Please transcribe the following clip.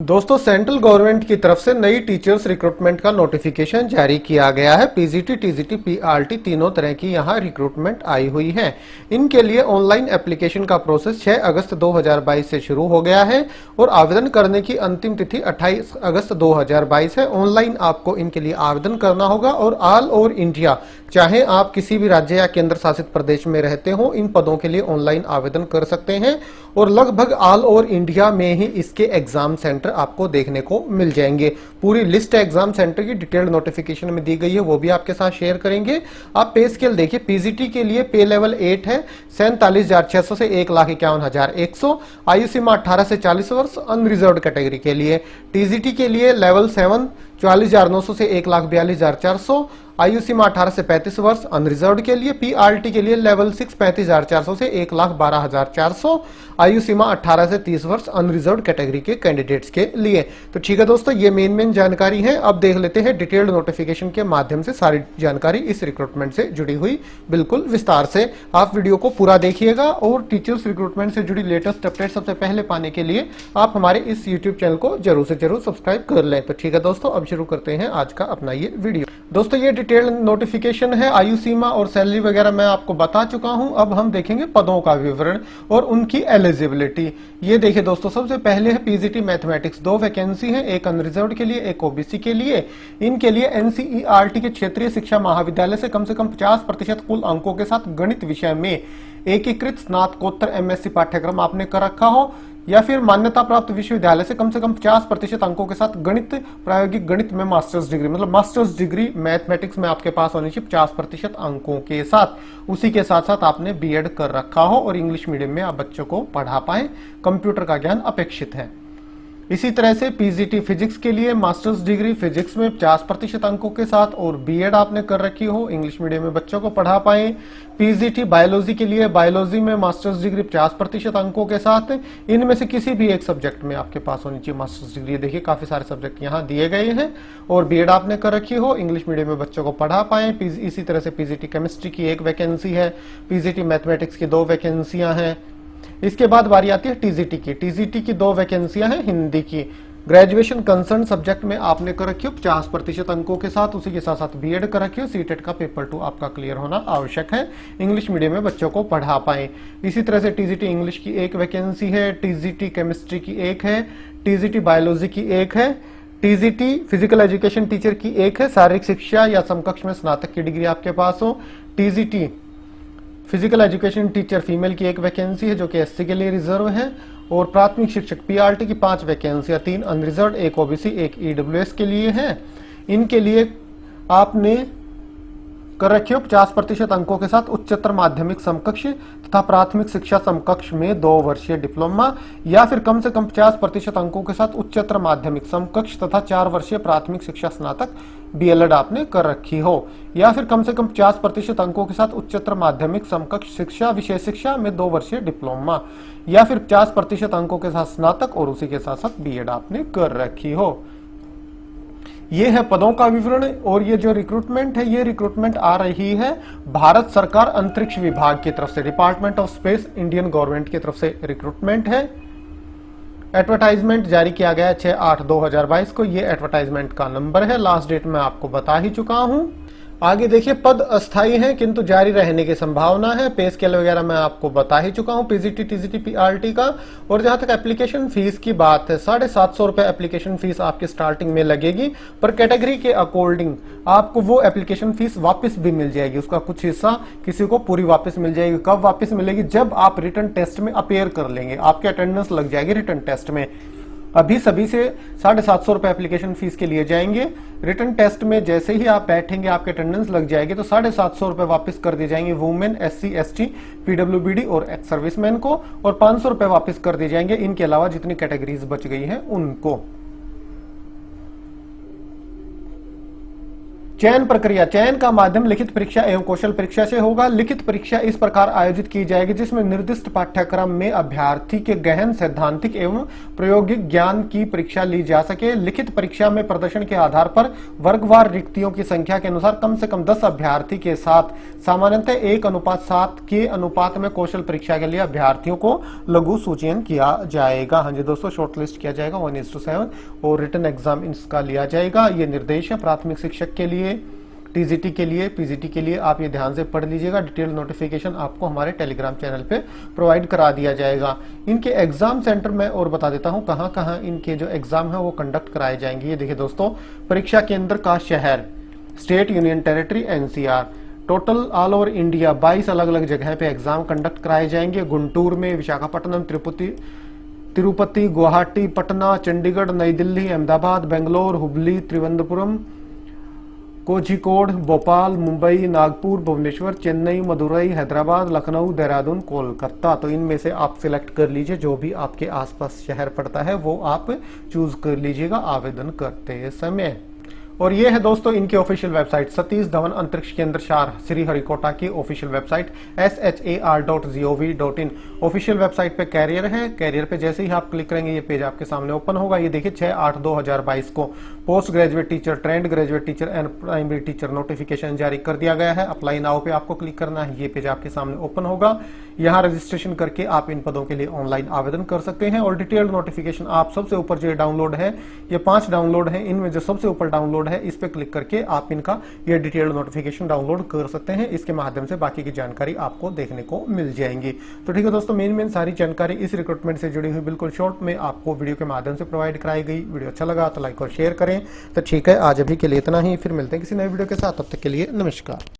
दोस्तों central government की तरफ से नई टीचर्स रिक्रूटमेंट का नोटिफिकेशन जारी किया गया है। पीजीटी, टीजीटी, पीआरटी तीनों तरह की यहां रिक्रूटमेंट आई हुई है। इनके लिए ऑनलाइन एप्लीकेशन का प्रोसेस 6 अगस्त 2022 से शुरू हो गया है और आवेदन करने की अंतिम तिथि 28 अगस्त 2022 है। ऑनलाइन आपको इनके लिए आवेदन करना होगा और ऑल ओवर इंडिया, चाहे आप किसी भी राज्य या केंद्र शासित प्रदेश में रहते हो, इन पदों के लिए ऑनलाइन आवेदन कर सकते हैं और लगभग ऑल ओवर इंडिया में ही इसके एग्जाम सेंटर आपको देखने को मिल जाएंगे। पूरी लिस्ट एग्जाम सेंटर की डिटेल्ड नोटिफिकेशन में दी गई है, वो भी आपके साथ शेयर करेंगे। आप पे स्केल देखिए, पीजीटी के लिए पे लेवल 8 है 47,600 से 1,51,100। आयु सीमा 18 से 40 वर्ष अनरिजर्व्ड कैटेगरी के लिए। टीजीटी के लिए लेवल 7 44,900 से 1,42,400। आयु सीमा 18 से 35 वर्ष अनरिजर्व्ड के लिए। पीआरटी के लिए लेवल 6 35,400 से 1,12,400। आयु सीमा 18 से 30 वर्ष अनरिजर्व्ड कैटेगरी के कैंडिडेट्स के लिए। तो ठीक है दोस्तों, ये मेन जानकारी है। अब देख लेते हैं डिटेल्ड नोटिफिकेशन के माध्यम से सारी जानकारी इस रिक्रूटमेंट से जुड़ी हुई बिल्कुल विस्तार से। आप वीडियो को पूरा देखिएगा और टीचर्स रिक्रूटमेंट से जुड़ी लेटेस्ट अपडेट सबसे पहले पाने के लिए आप हमारे इस यूट्यूब चैनल को जरूर से जरूर सब्सक्राइब कर लें। तो ठीक है दोस्तों, अब शुरू करते हैं आज का अपना ये वीडियो। दोस्तों ये डिटेल्ड नोटिफिकेशन है। आयु सीमा और सैलरी वगैरह मैं आपको बता चुका हूं। अब हम देखेंगे पदों का विवरण और उनकी एलिजिबिलिटी। ये देखिए दोस्तों, सबसे पहले है पीजीटी मैथमेटिक्स, 2 वैकेंसी है, एक अनरिजर्व्ड के लिए, एक ओबीसी के लिए। इनके लिए एनसीईआरटी के क्षेत्रीय शिक्षा महाविद्यालय से कम 50% कुल अंकों के साथ गणित विषय में एकीकृत स्नातकोत्तर एमएससी पाठ्यक्रम आपने कर रखा हो या फिर मान्यता प्राप्त विश्वविद्यालय से कम 50% अंकों के साथ गणित, प्रायोगिक गणित में मास्टर्स डिग्री, मतलब मास्टर्स डिग्री मैथमेटिक्स में आपके पास होनी चाहिए 50% अंकों के साथ। उसी के साथ साथ आपने बीएड कर रखा हो और इंग्लिश मीडियम में आप बच्चों को पढ़ा पाए। कंप्यूटर का ज्ञान अपेक्षित है। इसी तरह से पीजीटी फिजिक्स के लिए मास्टर्स डिग्री फिजिक्स में 50% अंकों के साथ और बीएड आपने कर रखी हो, इंग्लिश मीडियम में बच्चों को पढ़ा पाए। पीजीटी बायोलॉजी के लिए बायोलॉजी में मास्टर्स डिग्री 50% अंकों के साथ, इनमें से किसी भी एक सब्जेक्ट में आपके पास होनी चाहिए मास्टर्स डिग्री। देखिए काफी सारे सब्जेक्ट यहाँ दिए गए हैं और बीएड आपने कर रखी हो, इंग्लिश मीडियम में बच्चों को पढ़ा पाए। इसी तरह से पीजीटी केमिस्ट्री की 1 वैकेंसी है, पीजीटी मैथमेटिक्स की 2 वैकेंसियां हैं। इसके बाद बारी आती है टीजीटी की। टीजीटी की 2 वैकेंसियां हैं हिंदी की। ग्रेजुएशन कंसर्न सब्जेक्ट में आपने कर रखी हो 50% अंकों के साथ, उसी के साथ साथ बीएड कर रखी हो। सीटेट का पेपर 2 आपका क्लियर होना आवश्यक है, इंग्लिश मीडियम में बच्चों को पढ़ा पाए। इसी तरह से टीजीटी इंग्लिश की 1 वैकेंसी है, टीजीटी केमिस्ट्री की 1 है, टीजीटी बायोलॉजी की 1 है, टीजीटी फिजिकल एजुकेशन टीचर की 1 है, शारीरिक शिक्षा या समकक्ष में स्नातक की डिग्री आपके पास हो। TGT physical education teacher female की 1 वैकेंसी है जो कि एससी के लिए रिजर्व है और प्राथमिक शिक्षक पीआरटी की 5 वैकेंसियां, 3 अनरिजर्व्ड, 1 ओबीसी, 1 ईडब्ल्यूएस के लिए है। इनके लिए आपने कर रखी हो 50% अंकों के साथ उच्चतर माध्यमिक समकक्ष तथा प्राथमिक शिक्षा समकक्ष में 2 वर्षीय डिप्लोमा या फिर कम से कम 50% अंकों के साथ उच्चतर माध्यमिक समकक्ष तथा 4 वर्षीय प्राथमिक शिक्षा स्नातक बीएलएड आपने कर रखी हो या फिर कम से कम 50% अंकों के साथ उच्चतर माध्यमिक समकक्ष शिक्षा विशेष शिक्षा में 2 वर्षीय डिप्लोमा या फिर 50% अंकों के साथ स्नातक और उसी के साथ साथ बीएड आपने कर रखी हो। ये है पदों का विवरण और ये जो रिक्रूटमेंट है, ये रिक्रूटमेंट आ रही है भारत सरकार अंतरिक्ष विभाग की तरफ से, department of space, Indian government की तरफ से रिक्रूटमेंट है। एडवर्टाइजमेंट जारी किया गया 6/8/2022 को। ये एडवर्टाइजमेंट का नंबर है, लास्ट डेट मैं आपको बता ही चुका हूं। आगे देखिए, पद अस्थायी हैं किंतु जारी रहने की संभावना है। पे स्केल वगैरह मैं आपको बता ही चुका हूं पीजीटी, टीजीटी, पीआरटी का। और जहां तक एप्लीकेशन फीस की बात है, 750 रुपए एप्लीकेशन फीस आपकी स्टार्टिंग में लगेगी, पर कैटेगरी के अकॉर्डिंग आपको वो एप्लीकेशन फीस वापस भी मिल जाएगी। उसका कुछ हिस्सा किसी को पूरी वापस मिल जाएगी। कब वापस मिलेगी? जब आप रिटन टेस्ट में अपेयर कर लेंगे, आपकी अटेंडेंस लग जाएगी रिटन टेस्ट में। अभी सभी से 750 रुपए एप्लीकेशन फीस के लिए जाएंगे। रिटन टेस्ट में जैसे ही आप बैठेंगे, आपके अटेंडेंस लग जाएगी, तो 750 रुपए वापस कर दिए जाएंगे वुमेन, एससी, एसटी, पीडब्ल्यूबीडी और एक्स सर्विसमैन को, और 500 रुपए वापस कर दिए जाएंगे इनके अलावा जितनी कैटेगरीज बच गई हैं उनको। चयन प्रक्रिया, चयन का माध्यम लिखित परीक्षा एवं कौशल परीक्षा से होगा। लिखित परीक्षा इस प्रकार आयोजित की जाएगी जिसमें निर्दिष्ट पाठ्यक्रम में अभ्यर्थी के गहन सैद्धांतिक एवं प्रायोगिक ज्ञान की परीक्षा ली जा सके। लिखित परीक्षा में प्रदर्शन के आधार पर वर्गवार रिक्तियों की संख्या के अनुसार कम से कम 10 अभ्यर्थी के साथ सामान्यतः 1:7 के अनुपात में कौशल परीक्षा के लिए अभ्यर्थियों को लघु सूचयन किया जाएगा। हाँ जी दोस्तों, शॉर्टलिस्ट किया जाएगा 1:7 और रिटन एग्जाम इसका लिया जाएगा। ये निर्देश है प्राथमिक शिक्षक के लिए, टीजीटी के लिए, पीजीटी के लिए। आप ये ध्यान से पढ़ लीजिएगा। डिटेल नोटिफिकेशन आपको हमारे टेलीग्राम चैनल पे प्रोवाइड करा दिया जाएगा। इनके एग्जाम सेंटर में और बता देता हूं कहां कहां इनके जो एग्जाम है वो कंडक्ट कराए जाएंगे। ये देखिए दोस्तों, परीक्षा केंद्र का शहर, state, union territory, NCR, total all over India 22 अलग अलग जगह पे एग्जाम कंडक्ट कराए जाएंगे। गुंटूर में, विशाखापट्टनम, तिरुपति, गुवाहाटी, पटना, चंडीगढ़, नई दिल्ली, अहमदाबाद, बेंगलोर, हुबली, त्रिवेंद्रपुरम, कोझिकोड, भोपाल, मुंबई, नागपुर, भुवनेश्वर, चेन्नई, मदुरई, हैदराबाद, लखनऊ, देहरादून, कोलकाता। तो इनमें से आप सिलेक्ट कर लीजिए, जो भी आपके आसपास शहर पड़ता है वो आप चूज कर लीजिएगा आवेदन करते समय। और ये है दोस्तों इनकी ऑफिशियल वेबसाइट, सतीश धवन अंतरिक्ष केंद्र शार, श्रीहरिकोटा की official website shar.gov.in। Official website पे कैरियर है। कैरियर पे जैसे ही आप क्लिक करेंगे ये पेज आपके सामने ओपन होगा। ये देखिए 6/8/2022 को post graduate teacher, trained graduate teacher and primary teacher notification जारी कर दिया गया है। अप्लाई नाउ पे आपको क्लिक करना है। ये पेज आपके सामने ओपन होगा। यहाँ रजिस्ट्रेशन करके आप इन पदों के लिए ऑनलाइन आवेदन कर सकते हैं। और डिटेल्ड नोटिफिकेशन आप सबसे ऊपर जो डाउनलोड है, ये 5 डाउनलोड है, इनमें जो सबसे ऊपर डाउनलोड है इस पे क्लिक करके आप इनका ये डिटेल्ड नोटिफिकेशन डाउनलोड कर सकते हैं। इसके माध्यम से बाकी की जानकारी आपको देखने को मिल जाएंगी। तो ठीक है दोस्तों, मेन सारी जानकारी इस रिक्रूटमेंट से जुड़ी हुई बिल्कुल शॉर्ट में आपको वीडियो के माध्यम से प्रोवाइड कराई गई। वीडियो अच्छा लगा तो लाइक और शेयर करें। तो ठीक है, आज अभी के लिए इतना ही, फिर मिलते हैं किसी नए वीडियो के साथ। तब तक के लिए नमस्कार।